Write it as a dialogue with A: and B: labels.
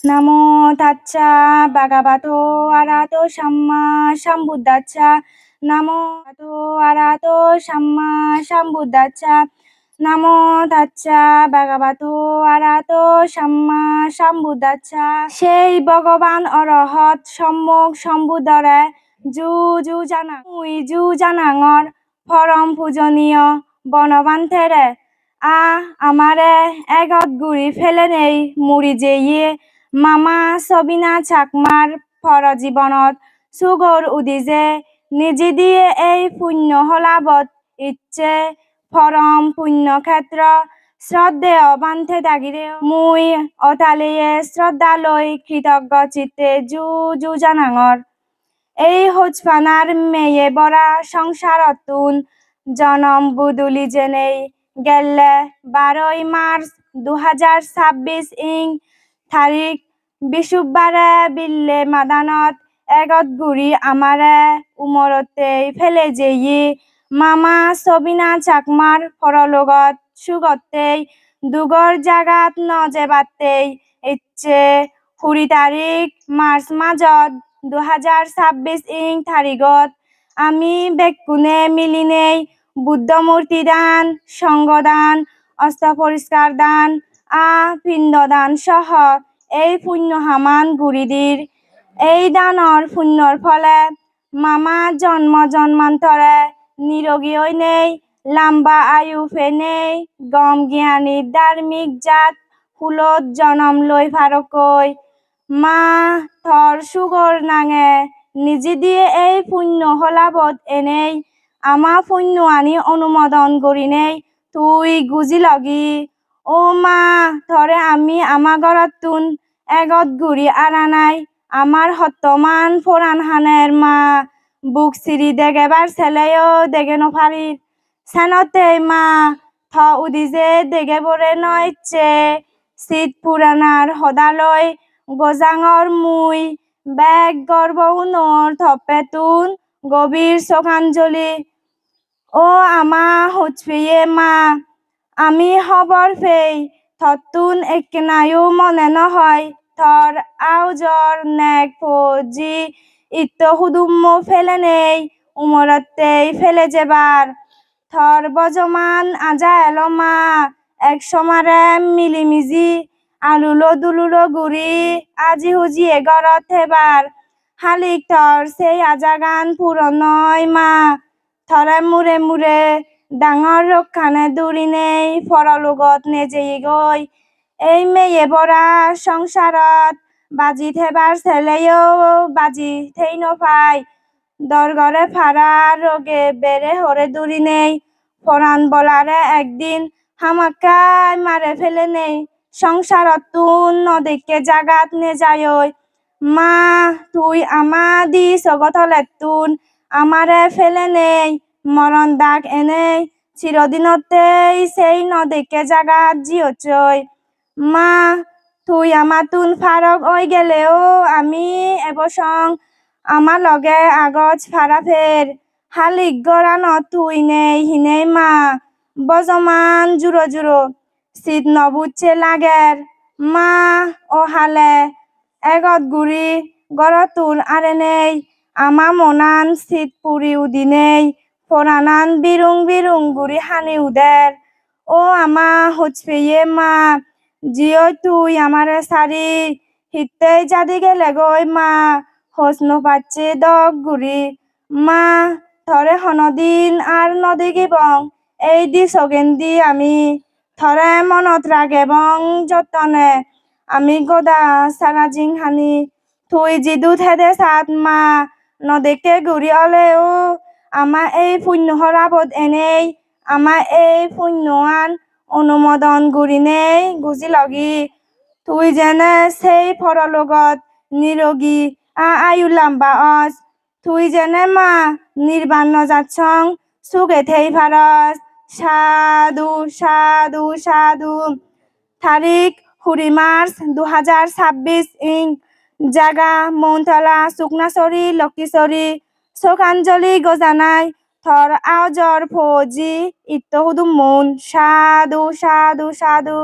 A: নামো তাচ্ছা ভাগবতো আরাতো সাম্মা সম্বুদ্ধাচ্ছা। নামো তাতো আরাতো সাম্মা সম্বুদ্ধাচ্ছা। নামো তাচ্ছা ভাগবতো আরাতো সাম্মা সম্বুদ্ধাচ্ছা। সেই ভগবান অৰহত সম্মুখ সম্বুদ্ধৰে জু জু জানা জু জানাঙৰ পৰম পূজনীয় বনবান্তেৰে আমারে এগত গুড়ি ফেলে নেই মুড়ি যেয়ে মামা সবিনা চাকমার পরজীবনত সুগর উদিজে নিজে দিয়ে এই পুণ্য হলাবত ইচ্ছে পরম পুণ্যক্ষেত্র শ্রদ্ধেয় বান্ধে দাগিরে মুই অতালিয়ে শ্রদ্ধালয় কৃতজ্ঞ চিত্তে জু জু জানাঙর এই হোজপানার মেয়ে বরা সংসারতুন জনম বুদুলি জেনেই গেলে 12 মার্চ 2026 ইং তারিখ বিশুবারে বিল্লে মাদানত এগত গুড়ি আমারে উমরতেই ফেলে যেই মামা সবিনা চাকমার পরলোগত সুগতেই দুগর জাগাত নজেবাতেই ইচ্ছে 20 তারিখ মার্চ মাজত 2026 ইং তারিখত আমি বেকুনে মিলিনেই বুদ্ধমূর্তি দান সঙ্গদান অস্ত্র পরিষ্কার দান পিণ্ডদান সহ এই পুণ্য হামান গুড়িদির এই দানৰ পুণ্যৰ ফলে মামা জন্ম জন্মান্তরে নিরোগী হই নেই লম্বা আয়ু ফেনেই গম জ্ঞানী ধার্মিক জাত ফুলত জনম লই ফারকই মা থর সুগর নাঙে নিজে দিয়ে এই পুণ্য হলাবত এনেই আমা পুণ্য আনি অনুমোদন করি নেই তুই গুজি লগি ও মা থরে আমি আমা ঘরতুন এগত গুড়ি আনা নাই আমার হত্তমান ফোরান হানের মা বুক সিরি দেগেবার ছেলেও দেগে নফারি সেনতে মা থ উদিজে দেগে বরে নইচ্ছে শীত পুরানার হদালয় গজাঙর মুই বেগ গর্বউনর থপেতুন গভীর শোকাঞ্জলি ও আমা হুচপিয়ে মা আমি হবর ফেই থতুন একনায়ু মনে নহয় থর আউজর নেক ফৌজি ইত্তো হুদুম্মো ফেলে নেই উমরতেই ফেলে যেবার থর বজমান আজা এলো মা এক সমারে মিলিমিজি আলুলো দুলুলো গুড়ি আজি হুজি এগরত হেবার হালিক থর সেই আজাগান পুরনয় মা থরে মুরে মুরে ডাঙর রক্ষানে দূরি নেই পরলোকত নেজেই গই এই মেয়ে বরা সংসারত বাজি থেবার ছেলেও বাজি থেই নপাই দরগরে ফাড়া রোগে বেড়ে হরে দূরি নেই পরাণ বলারে একদিন হামাকায় মারে ফেলে নেই সংসারত তুন নদেকে জাগাত নে যায় মা তুই আমা দি সগতলে তুন আমারে ফেলে নেই মরণ দাগ এনেই চিরদিনতেই সেই নদেকে জাগাত জিয়চই মা তুই আমাতুন ফারক ওই গেলেও আমি এবসং আমার লগে আগজ ফারা ফের হালিক গড়ান তুই নেই হিনেই মা বজমান জুরো জুরো শীত নবুচ্ছে লাগের মা ও হালে এগত গুড়ি গড়তুন আরে নেই আমা মনান শীত পুরি উদি নেই পরানান বিরুং বিরুং গুড়ি হানি উদের ও আমা হুচপিয়ে মা জিও তুই আমারে সারি হিতে জাদি গেলে গই মা হোসনো পাচ্ছে দগ গুড়ি মা থরে হনদিন আর নদিগি বং এই দি সগেন্দি আমি থরে মনত রাগে বং যতনে আমি গদা সারা জিং হানি তুই জিদু থেদে সাত মা নদেকে গুড়ি অলেও আমা এই পুণ্য হরাবত এনেই আমা এই পুণ্যৱান অনুমোদন গুড়ি নেই গুজি লগি তুই যেনে সেই পরলোকত নিরোগী আয়ু লাম্বা অস তুই যেনে মা নির্বাণ যাচ্ছং সুগে থেই ভারস সাধু সাধু সাধু তারিখ 20 মার্চ 2026 ইং জাগা মৌনতলা শুকনাচরি লক্ষীচরি শোকাঞ্জলি গজানাই থর আওজর ফৌজি ইত্তো হুদুম মৌন সাধু সাধু সাধু।